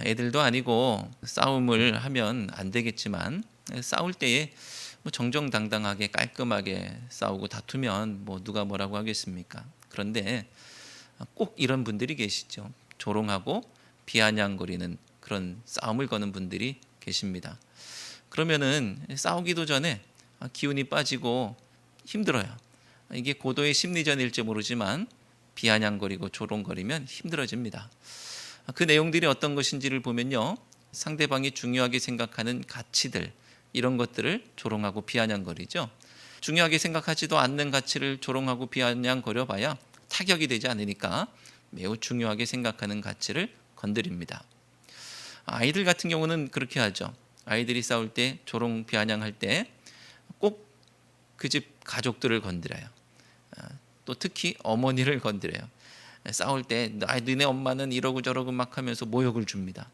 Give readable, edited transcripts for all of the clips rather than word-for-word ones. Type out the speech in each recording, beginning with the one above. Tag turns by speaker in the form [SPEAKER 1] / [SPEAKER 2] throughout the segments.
[SPEAKER 1] 애들도 아니고 싸움을 하면 안 되겠지만, 싸울 때에 정정당당하게 깔끔하게 싸우고 다투면 누가 뭐라고 하겠습니까? 그런데 꼭 이런 분들이 계시죠. 조롱하고 비아냥거리는 그런 싸움을 거는 분들이 계십니다. 그러면은 싸우기도 전에 기운이 빠지고 힘들어요. 이게 고도의 심리전일지 모르지만 비아냥거리고 조롱거리면 힘들어집니다. 그 내용들이 어떤 것인지를 보면요, 상대방이 중요하게 생각하는 가치들, 이런 것들을 조롱하고 비아냥거리죠. 중요하게 생각하지도 않는 가치를 조롱하고 비아냥거려 봐야 타격이 되지 않으니까 매우 중요하게 생각하는 가치를 건드립니다. 아이들 같은 경우는 그렇게 하죠. 아이들이 싸울 때, 조롱 비아냥할 때 꼭 그 집 가족들을 건드려요. 또 특히 어머니를 건드려요. 싸울 때 너네 엄마는 이러고 저러고 막 하면서 모욕을 줍니다.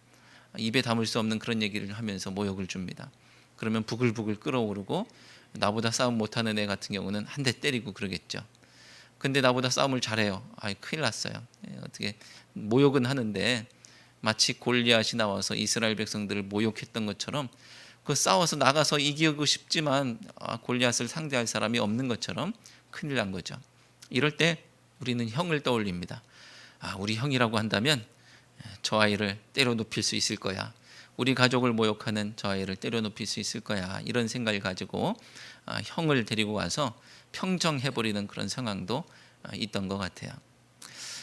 [SPEAKER 1] 입에 담을 수 없는 그런 얘기를 하면서 모욕을 줍니다. 그러면 부글부글 끓어오르고 나보다 싸움 못하는 애 같은 경우는 한 대 때리고 그러겠죠. 근데 나보다 싸움을 잘해요. 큰일 났어요. 어떻게 모욕은 하는데 마치 골리앗이 나와서 이스라엘 백성들을 모욕했던 것처럼, 그 싸워서 나가서 이기고 싶지만 골리앗을 상대할 사람이 없는 것처럼 큰일 난 거죠. 이럴 때 우리는 형을 떠올립니다. 우리 형이라고 한다면 저 아이를 때려 눕힐 수 있을 거야. 우리 가족을 모욕하는 저 아이를 때려 눕힐 수 있을 거야. 이런 생각을 가지고 형을 데리고 와서 평정해버리는 그런 상황도 있던 것 같아요.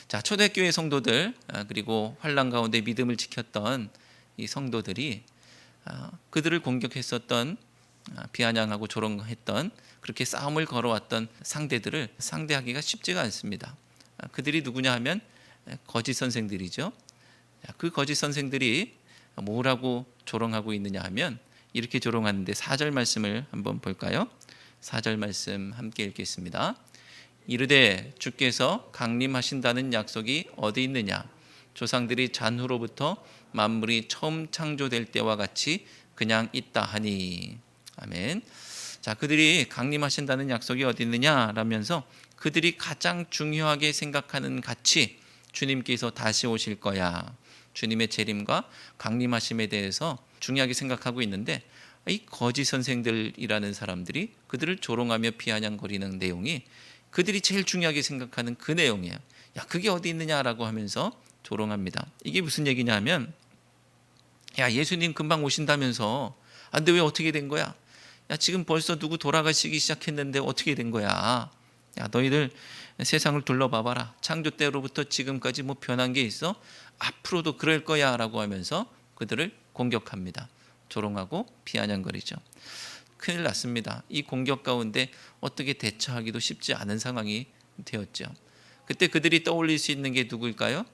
[SPEAKER 1] 자, 초대교회 성도들, 그리고 환난 가운데 믿음을 지켰던 이 성도들이 그들을 공격했었던, 비아냥하고 조롱했던, 그렇게 싸움을 걸어왔던 상대들을 상대하기가 쉽지가 않습니다. 그들이 누구냐 하면 거짓 선생들이죠. 그 거짓 선생들이 뭐라고 조롱하고 있느냐 하면 이렇게 조롱하는데, 4절 말씀을 한번 볼까요? 4절 말씀 함께 읽겠습니다. 이르되 주께서 강림하신다는 약속이 어디 있느냐? 조상들이 잔후로부터 만물이 처음 창조될 때와 같이 그냥 있다 하니. 아멘. 자, 그들이 강림하신다는 약속이 어디 있느냐라면서 그들이 가장 중요하게 생각하는 가치, 주님께서 다시 오실 거야, 주님의 재림과 강림하심에 대해서 중요하게 생각하고 있는데, 이 거짓 선생들이라는 사람들이 그들을 조롱하며 비아냥거리는 내용이 그들이 제일 중요하게 생각하는 그 내용이에요. 야, 그게 어디 있느냐라고 하면서 조롱합니다. 이게 무슨 얘기냐 하면, 야, 예수님 금방 오신다면서, 근데 왜 어떻게 된 거야? 야, 지금 벌써 누구 돌아가시기 시작했는데 어떻게 된 거야? 야, 너희들 세상을 둘러봐봐라. 창조 때로부터 지금까지 변한 게 있어? 앞으로도 그럴 거야 라고 하면서 그들을 공격합니다. 조롱하고 비아냥거리죠. 큰일 났습니다. 이 공격 가운데 어떻게 대처하기도 쉽지 않은 상황이 되었죠. 그때 그들이 떠올릴 수 있는 게 누구일까요?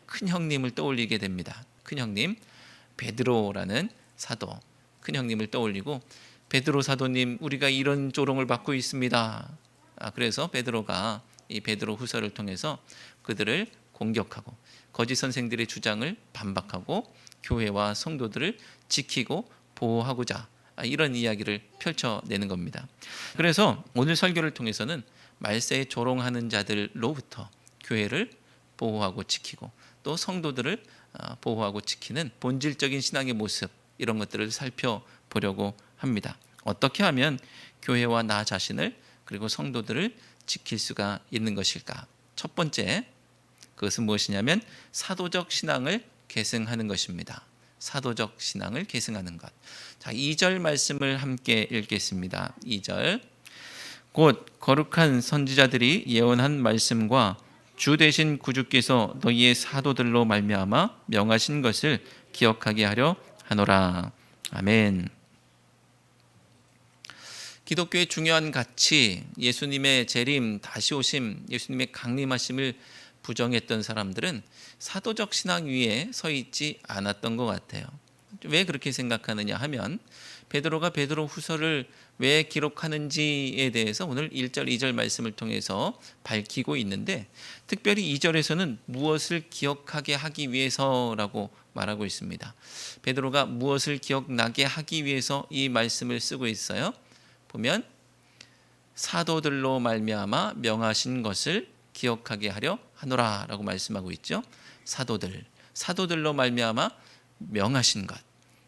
[SPEAKER 1] 큰 형님을 떠올리게 됩니다. 큰 형님, 베드로라는 사도, 큰 형님을 떠올리고, 베드로 사도님, 우리가 이런 조롱을 받고 있습니다. 그래서 베드로가 이 베드로 후서를 통해서 그들을 공격하고 거짓 선생들의 주장을 반박하고 교회와 성도들을 지키고 보호하고자 이런 이야기를 펼쳐내는 겁니다. 그래서 오늘 설교를 통해서는 말세에 조롱하는 자들로부터 교회를 보호하고 지키고 또 성도들을 보호하고 지키는 본질적인 신앙의 모습, 이런 것들을 살펴보려고 합니다. 어떻게 하면 교회와 나 자신을 그리고 성도들을 지킬 수가 있는 것일까? 첫 번째, 그것은 무엇이냐면 사도적 신앙을 계승하는 것입니다. 사도적 신앙을 계승하는 것. 자, 2절 말씀을 함께 읽겠습니다. 2절. 곧 거룩한 선지자들이 예언한 말씀과 주 되신 구주께서 너희의 사도들로 말미암아 명하신 것을 기억하게 하려 하노라. 아멘. 기독교의 중요한 가치, 예수님의 재림, 다시 오심, 예수님의 강림하심을 부정했던 사람들은 사도적 신앙 위에 서 있지 않았던 것 같아요. 왜 그렇게 생각하느냐 하면 베드로가 베드로 후서를 왜 기록하는지에 대해서 오늘 1절 2절 말씀을 통해서 밝히고 있는데, 특별히 2절에서는 무엇을 기억하게 하기 위해서라고 말하고 있습니다. 베드로가 무엇을 기억나게 하기 위해서 이 말씀을 쓰고 있어요. 보면 사도들로 말미암아 명하신 것을 기억하게 하려 하노라라고 말씀하고 있죠. 사도들로 말미암아 명하신 것,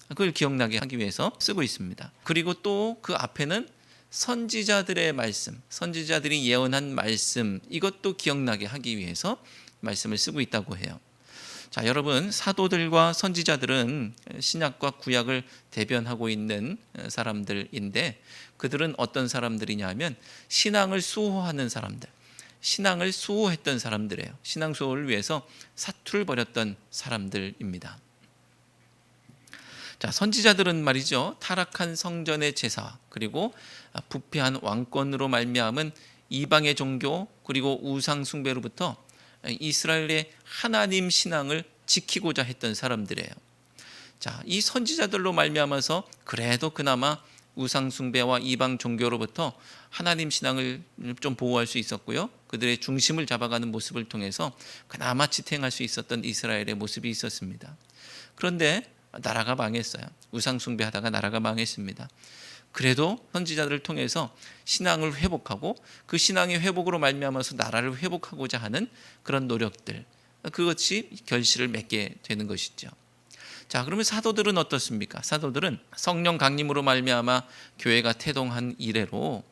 [SPEAKER 1] 그걸 기억나게 하기 위해서 쓰고 있습니다. 그리고 또 그 앞에는 선지자들의 말씀, 선지자들이 예언한 말씀, 이것도 기억나게 하기 위해서 말씀을 쓰고 있다고 해요. 자, 여러분, 사도들과 선지자들은 신약과 구약을 대변하고 있는 사람들인데, 그들은 어떤 사람들이냐면 신앙을 수호하는 사람들, 신앙을 수호했던 사람들이에요. 신앙 수호를 위해서 사투를 벌였던 사람들입니다. 자, 선지자들은 말이죠, 타락한 성전의 제사, 그리고 부패한 왕권으로 말미암은 이방의 종교, 그리고 우상 숭배로부터 이스라엘의 하나님 신앙을 지키고자 했던 사람들이에요. 자, 이 선지자들로 말미암아서 그래도 그나마 우상 숭배와 이방 종교로부터 하나님 신앙을 좀 보호할 수 있었고요, 그들의 중심을 잡아가는 모습을 통해서 그나마 지탱할 수 있었던 이스라엘의 모습이 있었습니다. 그런데 나라가 망했어요. 우상 숭배하다가 나라가 망했습니다. 그래도 선지자들을 통해서 신앙을 회복하고 그 신앙의 회복으로 말미암아서 나라를 회복하고자 하는 그런 노력들, 그것이 결실을 맺게 되는 것이죠. 자, 그러면 사도들은 어떻습니까? 사도들은 성령 강림으로 말미암아 교회가 태동한 이래로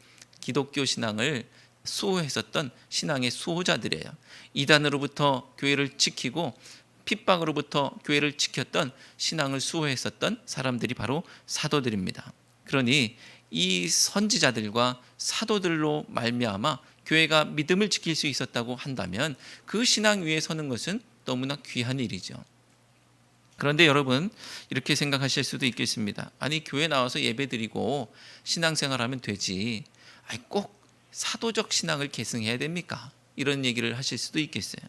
[SPEAKER 1] 기독교 신앙을 수호했었던 신앙의 수호자들이에요. 이단으로부터 교회를 지키고 핍박으로부터 교회를 지켰던 신앙을 수호했었던 사람들이 바로 사도들입니다. 그러니 이 선지자들과 사도들로 말미암아 교회가 믿음을 지킬 수 있었다고 한다면 그 신앙 위에 서는 것은 너무나 귀한 일이죠. 그런데 여러분, 이렇게 생각하실 수도 있겠습니다. 아니, 교회 나와서 예배드리고 신앙생활하면 되지, 꼭 사도적 신앙을 계승해야 됩니까? 이런 얘기를 하실 수도 있겠어요.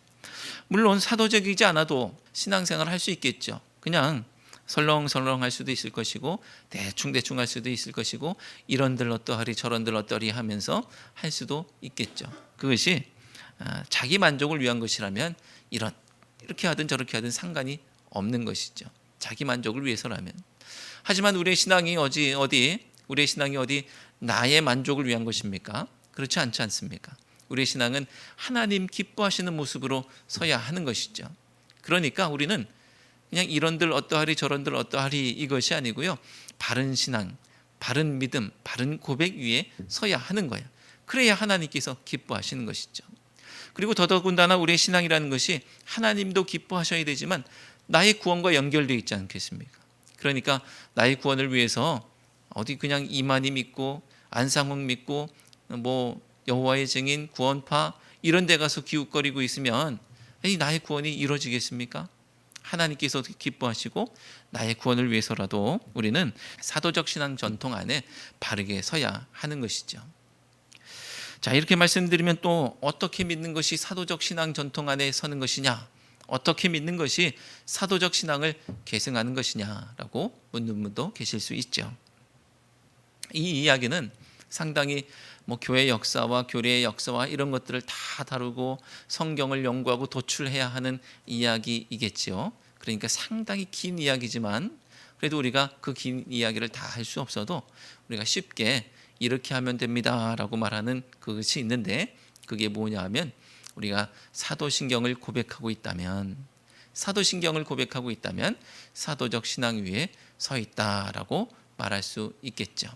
[SPEAKER 1] 물론 사도적이지 않아도 신앙생활 할 수 있겠죠. 그냥 설렁설렁 할 수도 있을 것이고, 대충 할 수도 있을 것이고, 이런들 어떠하리 저런들 어떠리 하면서 할 수도 있겠죠. 그것이 자기 만족을 위한 것이라면 이렇게 하든 저렇게 하든 상관이 없는 것이죠. 자기 만족을 위해서라면. 하지만 우리의 신앙이 우리의 신앙이 어디 나의 만족을 위한 것입니까? 그렇지 않지 않습니까? 우리의 신앙은 하나님 기뻐하시는 모습으로 서야 하는 것이죠. 그러니까 우리는 그냥 이런들 어떠하리 저런들 어떠하리 이것이 아니고요, 바른 신앙, 바른 믿음, 바른 고백 위에 서야 하는 거예요. 그래야 하나님께서 기뻐하시는 것이죠. 그리고 더더군다나 우리의 신앙이라는 것이 하나님도 기뻐하셔야 되지만 나의 구원과 연결되어 있지 않겠습니까? 그러니까 나의 구원을 위해서 어디 그냥 이만희 믿고 안상홍 믿고 여호와의 증인, 구원파 이런 데 가서 기웃거리고 있으면 나의 구원이 이루어지겠습니까? 하나님께서 기뻐하시고 나의 구원을 위해서라도 우리는 사도적 신앙 전통 안에 바르게 서야 하는 것이죠. 자, 이렇게 말씀드리면 또 어떻게 믿는 것이 사도적 신앙 전통 안에 서는 것이냐, 어떻게 믿는 것이 사도적 신앙을 계승하는 것이냐라고 묻는 분도 계실 수 있죠. 이 이야기는 상당히 교회 역사와 교리의 역사와 이런 것들을 다 다루고 성경을 연구하고 도출해야 하는 이야기이겠지요. 그러니까 상당히 긴 이야기지만 그래도 우리가 그 긴 이야기를 다 할 수 없어도 우리가 쉽게 이렇게 하면 됩니다라고 말하는 그것이 있는데, 그게 뭐냐 하면 우리가 사도신경을 고백하고 있다면 사도적 신앙 위에 서 있다라고 말할 수 있겠죠.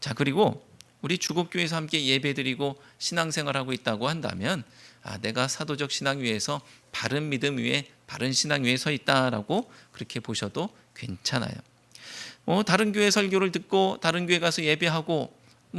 [SPEAKER 1] 자, 그리고 우리 주곡교회에서 함께 예배드리고 신앙생활하고 있다고 한다면 내가 사도적 신앙 위에서 바른 믿음 위에 바른 신앙 위에 서 있다라고 그렇게 보셔도 괜찮아요. 다른 교회 설교를 듣고 다른 교회 가서 예배하고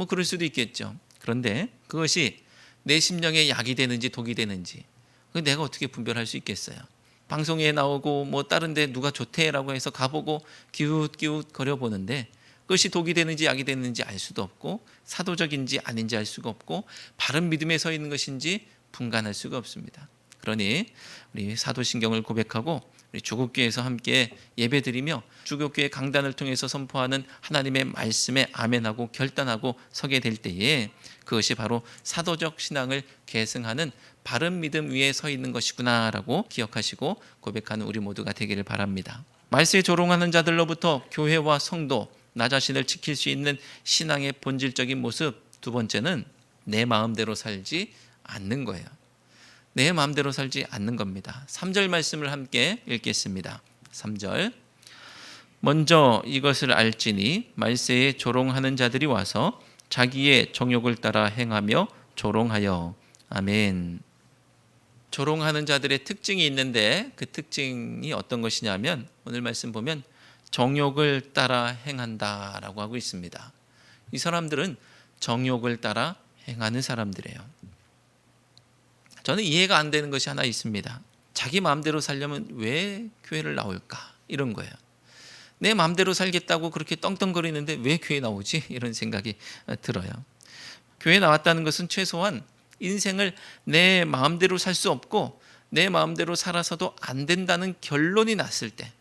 [SPEAKER 1] 그럴 수도 있겠죠. 그런데 그것이 내 심령에 약이 되는지 독이 되는지 내가 어떻게 분별할 수 있겠어요? 방송에 나오고 다른 데 누가 좋대라고 해서 가보고 기웃기웃 거려보는데 그것이 독이 되는지 약이 되는지 알 수도 없고, 사도적인지 아닌지 알 수가 없고, 바른 믿음에 서 있는 것인지 분간할 수가 없습니다. 그러니 우리 사도신경을 고백하고 우리 조국교회에서 함께 예배드리며 주교교회 강단을 통해서 선포하는 하나님의 말씀에 아멘하고 결단하고 서게 될 때에 그것이 바로 사도적 신앙을 계승하는 바른 믿음 위에 서 있는 것이구나라고 기억하시고 고백하는 우리 모두가 되기를 바랍니다. 말세에 조롱하는 자들로부터 교회와 성도, 나 자신을 지킬 수 있는 신앙의 본질적인 모습, 두 번째는 내 마음대로 살지 않는 거예요. 내 마음대로 살지 않는 겁니다. 3절 말씀을 함께 읽겠습니다. 3절, 먼저 이것을 알지니 말세에 조롱하는 자들이 와서 자기의 정욕을 따라 행하며 조롱하여. 아멘. 조롱하는 자들의 특징이 있는데 그 특징이 어떤 것이냐면 오늘 말씀 보면 정욕을 따라 행한다라고 하고 있습니다. 이 사람들은 정욕을 따라 행하는 사람들이에요. 저는 이해가 안 되는 것이 하나 있습니다. 자기 마음대로 살려면 왜 교회를 나올까? 이런 거예요. 내 마음대로 살겠다고 그렇게 떵떵거리는데 왜 교회 나오지? 이런 생각이 들어요. 교회 나왔다는 것은 최소한 인생을 내 마음대로 살 수 없고 내 마음대로 살아서도 안 된다는 결론이 났을 때,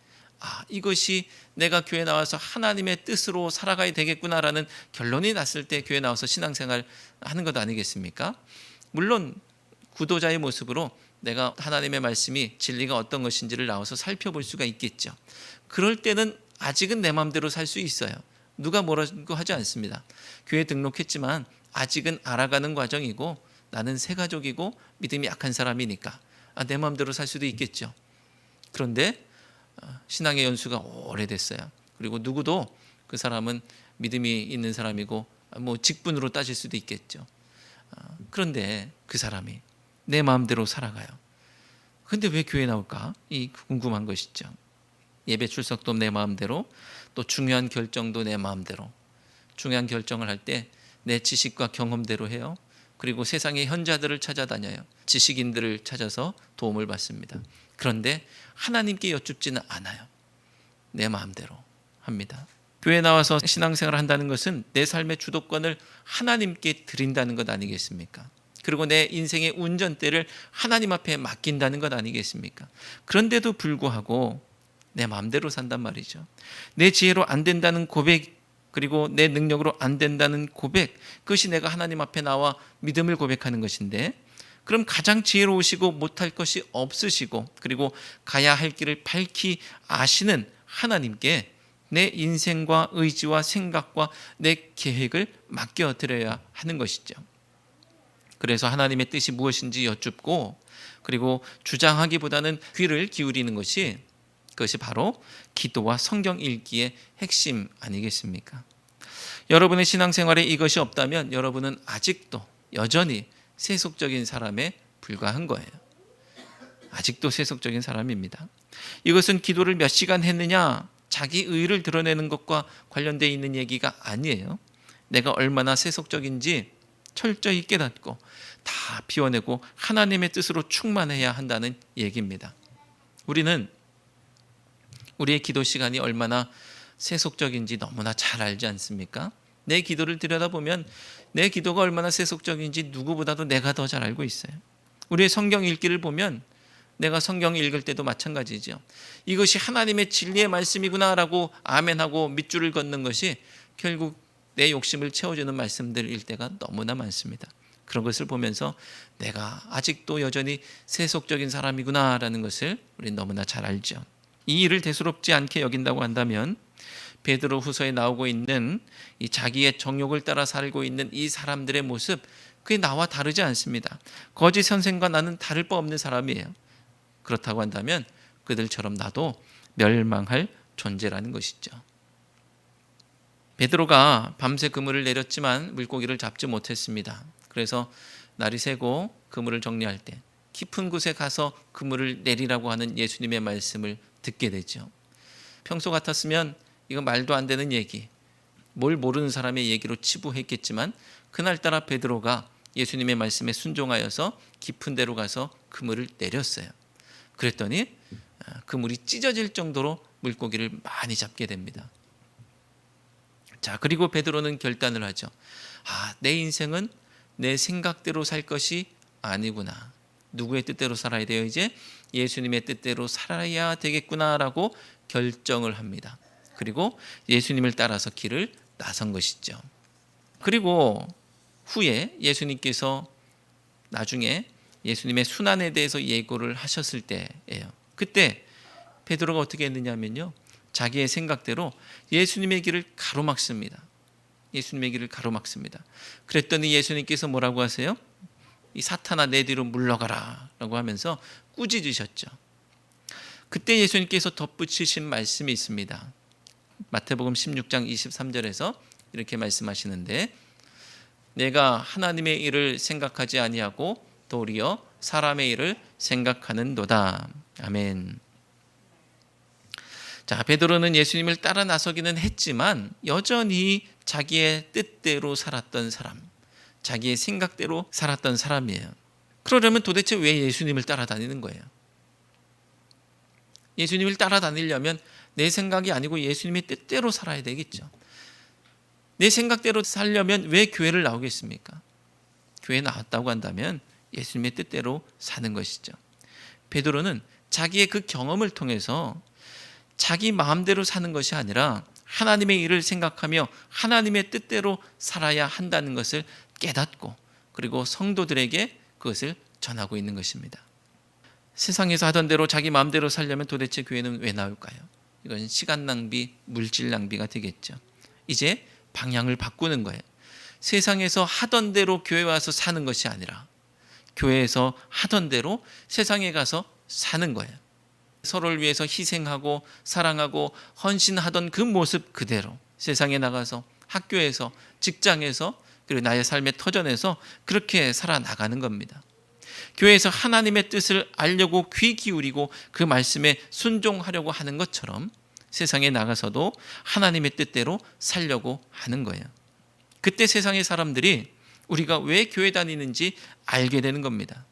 [SPEAKER 1] 이것이 내가 교회 나와서 하나님의 뜻으로 살아가야 되겠구나라는 결론이 났을 때 교회 나와서 신앙생활 하는 것 아니겠습니까? 물론 구도자의 모습으로 내가 하나님의 말씀이 진리가 어떤 것인지를 나와서 살펴볼 수가 있겠죠. 그럴 때는 아직은 내 마음대로 살 수 있어요. 누가 뭐라고 하지 않습니다. 교회 등록했지만 아직은 알아가는 과정이고 나는 새 가족이고 믿음이 약한 사람이니까 내 마음대로 살 수도 있겠죠. 그런데 신앙의 연수가 오래됐어요. 그리고 누구도 그 사람은 믿음이 있는 사람이고 직분으로 따질 수도 있겠죠. 그런데 그 사람이 내 마음대로 살아가요. 근데 왜 교회 나올까? 이 궁금한 것이죠. 예배 출석도 내 마음대로, 또 중요한 결정도 내 마음대로. 중요한 결정을 할 때 내 지식과 경험대로 해요. 그리고 세상의 현자들을 찾아다녀요. 지식인들을 찾아서 도움을 받습니다. 그런데 하나님께 여쭙지는 않아요. 내 마음대로 합니다. 교회 나와서 신앙생활을 한다는 것은 내 삶의 주도권을 하나님께 드린다는 것 아니겠습니까? 그리고 내 인생의 운전대를 하나님 앞에 맡긴다는 것 아니겠습니까? 그런데도 불구하고 내 마음대로 산단 말이죠. 내 지혜로 안 된다는 고백, 그리고 내 능력으로 안 된다는 고백, 그것이 내가 하나님 앞에 나와 믿음을 고백하는 것인데, 그럼 가장 지혜로우시고 못할 것이 없으시고 그리고 가야 할 길을 밝히 아시는 하나님께 내 인생과 의지와 생각과 내 계획을 맡겨드려야 하는 것이죠. 그래서 하나님의 뜻이 무엇인지 여쭙고, 그리고 주장하기보다는 귀를 기울이는 것이, 그것이 바로 기도와 성경 읽기의 핵심 아니겠습니까? 여러분의 신앙생활에 이것이 없다면 여러분은 아직도 여전히 세속적인 사람에 불과한 거예요. 아직도 세속적인 사람입니다. 이것은 기도를 몇 시간 했느냐, 자기 의를 드러내는 것과 관련되어 있는 얘기가 아니에요. 내가 얼마나 세속적인지 철저히 깨닫고 다 비워내고 하나님의 뜻으로 충만해야 한다는 얘기입니다. 우리는 우리의 기도 시간이 얼마나 세속적인지 너무나 잘 알지 않습니까? 내 기도를 들여다보면 내 기도가 얼마나 세속적인지 누구보다도 내가 더 잘 알고 있어요. 우리의 성경 읽기를 보면 내가 성경 읽을 때도 마찬가지죠. 이것이 하나님의 진리의 말씀이구나라고 아멘하고 밑줄을 걷는 것이 결국 내 욕심을 채워주는 말씀들일 때가 너무나 많습니다. 그런 것을 보면서 내가 아직도 여전히 세속적인 사람이구나라는 것을 우리는 너무나 잘 알죠. 이 일을 대수롭지 않게 여긴다고 한다면 베드로 후서에 나오고 있는 이 자기의 정욕을 따라 살고 있는 이 사람들의 모습, 그게 나와 다르지 않습니다. 거짓 선생과 나는 다를 바 없는 사람이에요. 그렇다고 한다면 그들처럼 나도 멸망할 존재라는 것이죠. 베드로가 밤새 그물을 내렸지만 물고기를 잡지 못했습니다. 그래서 날이 새고 그물을 정리할 때 깊은 곳에 가서 그물을 내리라고 하는 예수님의 말씀을 듣게 되죠. 평소 같았으면 이거 말도 안 되는 얘기, 뭘 모르는 사람의 얘기로 치부했겠지만 그날따라 베드로가 예수님의 말씀에 순종하여서 깊은 데로 가서 그물을 내렸어요. 그랬더니 그물이 찢어질 정도로 물고기를 많이 잡게 됩니다. 자, 그리고 베드로는 결단을 하죠. 내 인생은 내 생각대로 살 것이 아니구나. 누구의 뜻대로 살아야 돼요? 이제 예수님의 뜻대로 살아야 되겠구나라고 결정을 합니다. 그리고 예수님을 따라서 길을 나선 것이죠. 그리고 후에 예수님께서 나중에 예수님의 순환에 대해서 예고를 하셨을 때예요. 그때 베드로가 어떻게 했느냐면요, 자기의 생각대로 예수님의 길을 가로막습니다. 예수님의 길을 가로막습니다. 그랬더니 예수님께서 뭐라고 하세요? 이 사탄아 내 뒤로 물러가라 라고 하면서 꾸짖으셨죠. 그때 예수님께서 덧붙이신 말씀이 있습니다. 마태복음 16장 23절에서 이렇게 말씀하시는데, 내가 하나님의 일을 생각하지 아니하고 도리어 사람의 일을 생각하는도다. 아멘. 자, 베드로는 예수님을 따라 나서기는 했지만 여전히 자기의 뜻대로 살았던 사람, 자기의 생각대로 살았던 사람이에요. 그러려면 도대체 왜 예수님을 따라다니는 거예요? 예수님을 따라다니려면 내 생각이 아니고 예수님의 뜻대로 살아야 되겠죠. 내 생각대로 살려면 왜 교회를 나오겠습니까? 교회 나왔다고 한다면 예수님의 뜻대로 사는 것이죠. 베드로는 자기의 그 경험을 통해서 자기 마음대로 사는 것이 아니라 하나님의 일을 생각하며 하나님의 뜻대로 살아야 한다는 것을 깨닫고, 그리고 성도들에게 그것을 전하고 있는 것입니다. 세상에서 하던 대로 자기 마음대로 살려면 도대체 교회는 왜 나올까요? 이건 시간 낭비, 물질 낭비가 되겠죠. 이제 방향을 바꾸는 거예요. 세상에서 하던 대로 교회 와서 사는 것이 아니라 교회에서 하던 대로 세상에 가서 사는 거예요. 서로를 위해서 희생하고 사랑하고 헌신하던 그 모습 그대로 세상에 나가서, 학교에서, 직장에서, 그리고 나의 삶의 터전에서 그렇게 살아나가는 겁니다. 교회에서 하나님의 뜻을 알려고 귀 기울이고 그 말씀에 순종하려고 하는 것처럼 세상에 나가서도 하나님의 뜻대로 살려고 하는 거예요. 그때 세상의 사람들이 우리가 왜 교회 다니는지 알게 되는 겁니다.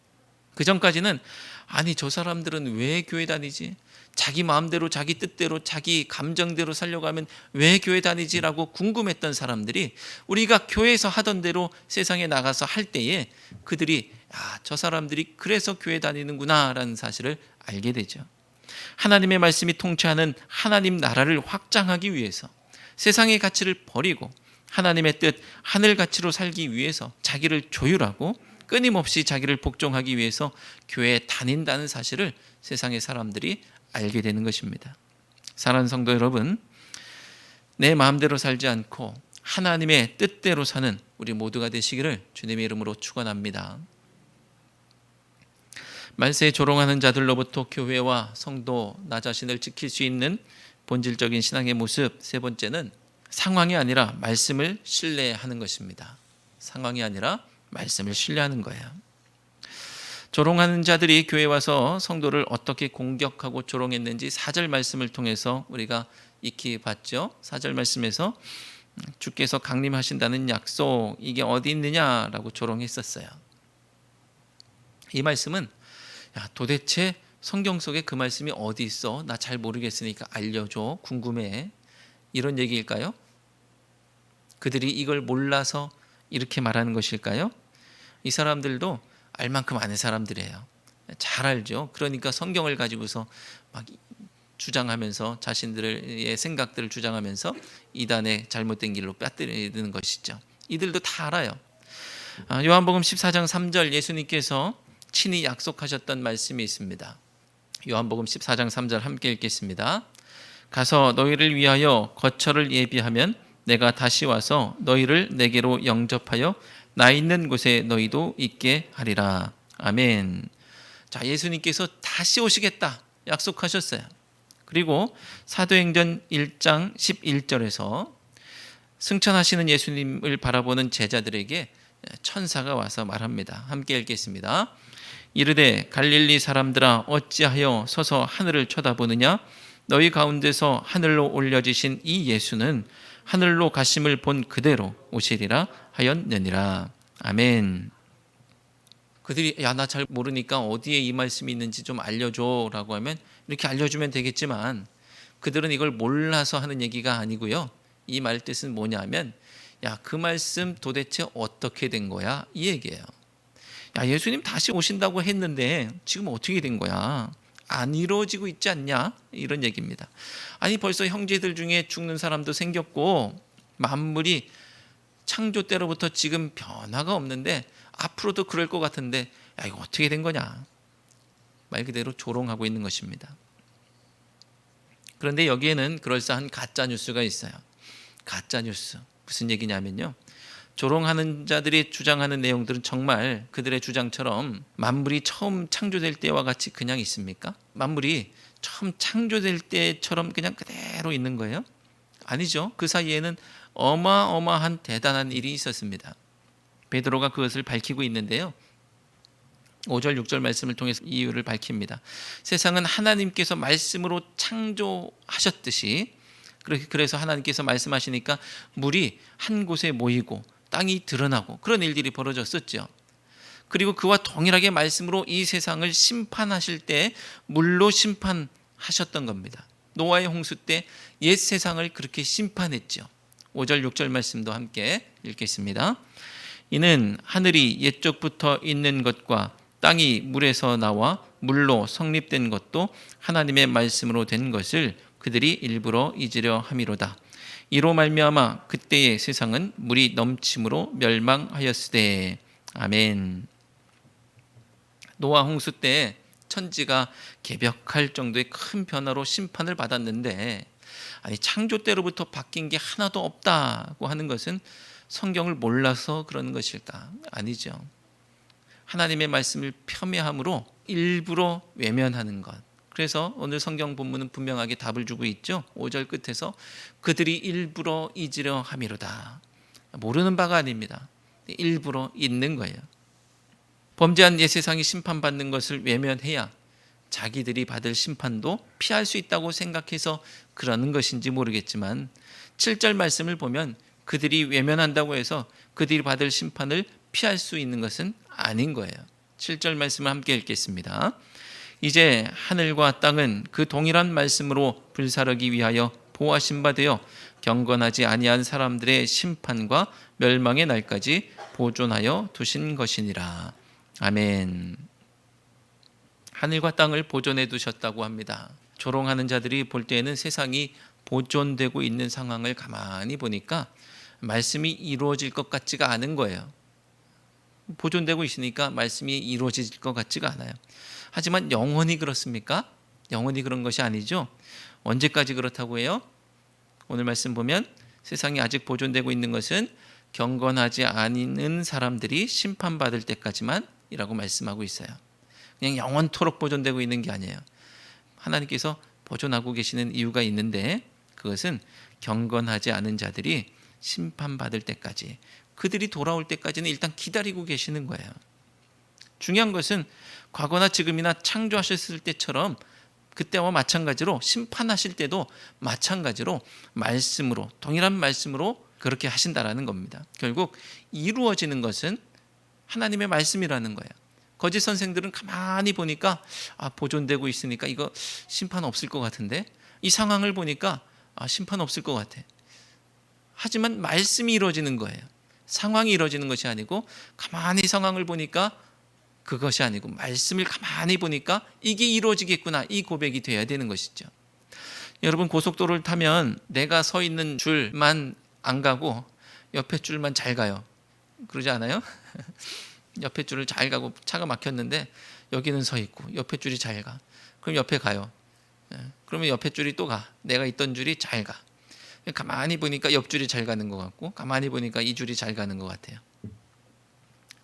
[SPEAKER 1] 그 전까지는 아니 저 사람들은 왜 교회 다니지? 자기 마음대로 자기 뜻대로 자기 감정대로 살려고 하면 왜 교회 다니지라고 궁금했던 사람들이 우리가 교회에서 하던 대로 세상에 나가서 할 때에 그들이 저 사람들이 그래서 교회 다니는구나 라는 사실을 알게 되죠. 하나님의 말씀이 통치하는 하나님 나라를 확장하기 위해서 세상의 가치를 버리고 하나님의 뜻, 하늘 가치로 살기 위해서 자기를 조율하고 끊임없이 자기를 복종하기 위해서 교회에 다닌다는 사실을 세상의 사람들이 알게 되는 것입니다. 사랑하는 성도 여러분, 내 마음대로 살지 않고 하나님의 뜻대로 사는 우리 모두가 되시기를 주님의 이름으로 축원합니다. 말세에 조롱하는 자들로부터 교회와 성도, 나 자신을 지킬 수 있는 본질적인 신앙의 모습, 세 번째는 상황이 아니라 말씀을 신뢰하는 것입니다. 상황이 아니라 말씀을 신뢰하는 거예요. 조롱하는 자들이 교회에 와서 성도를 어떻게 공격하고 조롱했는지 4절 말씀을 통해서 우리가 익히 봤죠. 4절 말씀에서 주께서 강림하신다는 약속, 이게 어디 있느냐라고 조롱했었어요. 이 말씀은 도대체 성경 속에 그 말씀이 어디 있어? 나 잘 모르겠으니까 알려줘. 궁금해. 이런 얘기일까요? 그들이 이걸 몰라서 이렇게 말하는 것일까요? 이 사람들도 알 만큼 아는 사람들이에요. 잘 알죠. 그러니까 성경을 가지고서 막 주장하면서 자신들의 생각들을 주장하면서 이단의 잘못된 길로 빠뜨리는 것이죠. 이들도 다 알아요. 요한복음 14장 3절 예수님께서 친히 약속하셨던 말씀이 있습니다. 요한복음 14장 3절 함께 읽겠습니다. 가서 너희를 위하여 거처를 예비하면 내가 다시 와서 너희를 내게로 영접하여 나 있는 곳에 너희도 있게 하리라. 아멘. 자, 예수님께서 다시 오시겠다 약속하셨어요. 그리고 사도행전 1장 11절에서 승천하시는 예수님을 바라보는 제자들에게 천사가 와서 말합니다. 함께 읽겠습니다. 이르되 갈릴리 사람들아 어찌하여 서서 하늘을 쳐다보느냐? 너희 가운데서 하늘로 올려지신 이 예수는 하늘로 가심을 본 그대로 오시리라 하였느니라. 아멘. 그들이 나 잘 모르니까 어디에 이 말씀이 있는지 좀 알려줘 라고 하면 이렇게 알려주면 되겠지만 그들은 이걸 몰라서 하는 얘기가 아니고요. 이 말 뜻은 뭐냐면 그 말씀 도대체 어떻게 된 거야? 이 얘기예요. 야, 예수님 다시 오신다고 했는데 지금 어떻게 된 거야? 안 이루어지고 있지 않냐? 이런 얘기입니다. 아니, 벌써 형제들 중에 죽는 사람도 생겼고 만물이 창조 때로부터 지금 변화가 없는데 앞으로도 그럴 것 같은데, 야, 이거 어떻게 된 거냐? 말 그대로 조롱하고 있는 것입니다. 그런데 여기에는 그럴싸한 가짜 뉴스가 있어요. 가짜 뉴스. 무슨 얘기냐면요, 조롱하는 자들이 주장하는 내용들은 정말 그들의 주장처럼 만물이 처음 창조될 때와 같이 그냥 있습니까? 만물이 처음 창조될 때처럼 그냥 그대로 있는 거예요? 아니죠. 그 사이에는 어마어마한 대단한 일이 있었습니다. 베드로가 그것을 밝히고 있는데요, 5절 6절 말씀을 통해서 이유를 밝힙니다. 세상은 하나님께서 말씀으로 창조하셨듯이, 그래서 하나님께서 말씀하시니까 물이 한 곳에 모이고 땅이 드러나고 그런 일들이 벌어졌었죠. 그리고 그와 동일하게 말씀으로 이 세상을 심판하실 때 물로 심판하셨던 겁니다. 노아의 홍수 때 옛 세상을 그렇게 심판했죠. 5절 6절 말씀도 함께 읽겠습니다. 이는 하늘이 옛적부터 있는 것과 땅이 물에서 나와 물로 성립된 것도 하나님의 말씀으로 된 것을 그들이 일부러 잊으려 함이로다. 이로 말미암아 그때의 세상은 물이 넘침으로 멸망하였으되. 아멘. 노아 홍수 때 천지가 개벽할 정도의 큰 변화로 심판을 받았는데, 아니, 창조 때로부터 바뀐 게 하나도 없다고 하는 것은 성경을 몰라서 그러는 것일까? 아니죠. 하나님의 말씀을 폄훼함으로 일부러 외면하는 것. 그래서 오늘 성경 본문은 분명하게 답을 주고 있죠. 5절 끝에서 그들이 일부러 잊으려 함이로다. 모르는 바가 아닙니다. 일부러 잊는 거예요. 범죄한 옛 세상이 심판받는 것을 외면해야 자기들이 받을 심판도 피할 수 있다고 생각해서 그러는 것인지 모르겠지만, 7절 말씀을 보면 그들이 외면한다고 해서 그들이 받을 심판을 피할 수 있는 것은 아닌 거예요. 7절 말씀을 함께 읽겠습니다. 이제 하늘과 땅은 그 동일한 말씀으로 불사르기 위하여 보호하신 바 되어 경건하지 아니한 사람들의 심판과 멸망의 날까지 보존하여 두신 것이니라. 아멘. 하늘과 땅을 보존해 두셨다고 합니다. 조롱하는 자들이 볼 때에는 세상이 보존되고 있는 상황을 가만히 보니까 말씀이 이루어질 것 같지가 않은 거예요. 보존되고 있으니까 말씀이 이루어질 것 같지가 않아요. 하지만 영원히 그렇습니까? 영원히 그런 것이 아니죠. 언제까지 그렇다고 해요? 오늘 말씀 보면 세상이 아직 보존되고 있는 것은 경건하지 않은 사람들이 심판받을 때까지만 이라고 말씀하고 있어요. 그냥 영원토록 보존되고 있는 게 아니에요. 하나님께서 보존하고 계시는 이유가 있는데, 그것은 경건하지 않은 자들이 심판받을 때까지, 그들이 돌아올 때까지는 일단 기다리고 계시는 거예요. 중요한 것은 과거나 지금이나 창조하셨을 때처럼 그때와 마찬가지로 심판하실 때도 마찬가지로 말씀으로, 동일한 말씀으로 그렇게 하신다라는 겁니다. 결국 이루어지는 것은 하나님의 말씀이라는 거예요. 거짓 선생들은 가만히 보니까 보존되고 있으니까 이거 심판 없을 것 같은데, 이 상황을 보니까 심판 없을 것 같아. 하지만 말씀이 이루어지는 거예요. 상황이 이루어지는 것이 아니고, 가만히 상황을 보니까 그것이 아니고 말씀을 가만히 보니까 이게 이루어지겠구나, 이 고백이 돼야 되는 것이죠. 여러분, 고속도로를 타면 내가 서 있는 줄만 안 가고 옆에 줄만 잘 가요. 그러지 않아요? 옆에 줄을 잘 가고 차가 막혔는데 여기는 서 있고 옆에 줄이 잘 가. 그럼 옆에 가요. 그러면 옆에 줄이 또 가. 내가 있던 줄이 잘 가. 가만히 보니까 옆 줄이 잘 가는 것 같고, 가만히 보니까 이 줄이 잘 가는 것 같아요.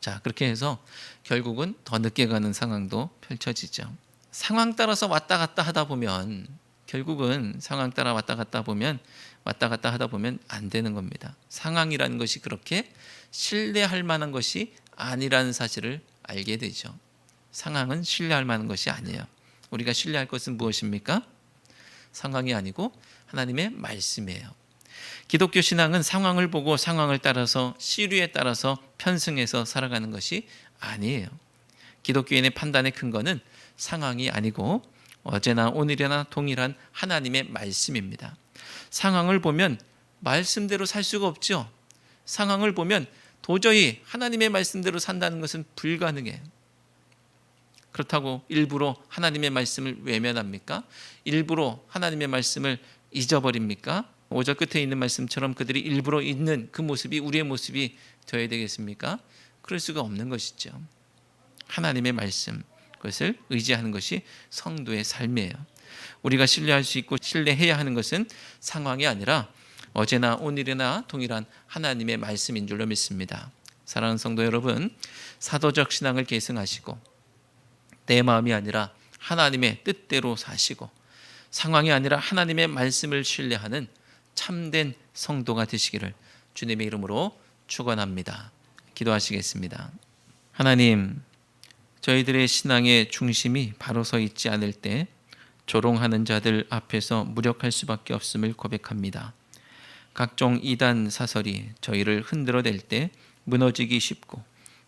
[SPEAKER 1] 자, 그렇게 해서 결국은 더 늦게 가는 상황도 펼쳐지죠. 상황 따라서 왔다 갔다 하다 보면, 결국은 상황 따라 왔다 갔다 하다 보면 안 되는 겁니다. 상황이라는 것이 그렇게 신뢰할 만한 것이 아니라는 사실을 알게 되죠. 상황은 신뢰할 만한 것이 아니에요. 우리가 신뢰할 것은 무엇입니까? 상황이 아니고 하나님의 말씀이에요. 기독교 신앙은 상황을 보고 상황을 따라서, 시류에 따라서 편승해서 살아가는 것이 아니에요. 기독교인의 판단의 근거는 상황이 아니고 어제나 오늘이나 동일한 하나님의 말씀입니다. 상황을 보면 말씀대로 살 수가 없죠. 상황을 보면 도저히 하나님의 말씀대로 산다는 것은 불가능해요. 그렇다고 일부러 하나님의 말씀을 외면합니까? 일부러 하나님의 말씀을 잊어버립니까? 5절 끝에 있는 말씀처럼 그들이 일부러 잊는 그 모습이 우리의 모습이 되어야 되겠습니까? 그럴 수가 없는 것이죠. 하나님의 말씀, 그것을 의지하는 것이 성도의 삶이에요. 우리가 신뢰할 수 있고 신뢰해야 하는 것은 상황이 아니라 어제나 오늘이나 동일한 하나님의 말씀인 줄로 믿습니다. 사랑하는 성도 여러분, 사도적 신앙을 계승하시고 내 마음이 아니라 하나님의 뜻대로 사시고 상황이 아니라 하나님의 말씀을 신뢰하는 참된 성도가 되시기를 주님의 이름으로 축원합니다. 기도하시겠습니다. 하나님, 저희들의 신앙의 중심이 바로 서 있지 않을 때 조롱하는 자들 앞에서 무력할 수밖에 없음을 고백합니다. 각종 이단 사설이 저희를 흔들어댈 때 무너지기 쉽고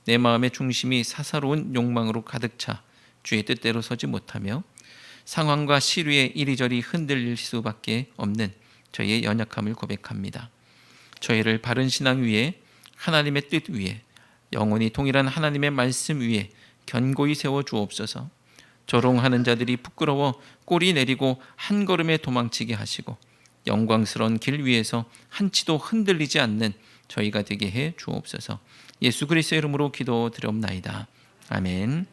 [SPEAKER 1] 내 마음의 중심이 사사로운 욕망으로 가득 차 주의 뜻대로 서지 못하며 상황과 시류에 이리저리 흔들릴 수밖에 없는 저희의 연약함을 고백합니다. 저희를 바른 신앙 위에 하나님의 뜻 위에 영원히 동일한 하나님의 말씀 위에 견고히 세워 주옵소서. 조롱하는 자들이 부끄러워 꼬리 내리고 한 걸음에 도망치게 하시고 영광스러운 길 위에서 한치도 흔들리지 않는 저희가 되게 해 주옵소서. 예수 그리스도의 이름으로 기도드리옵나이다. 아멘.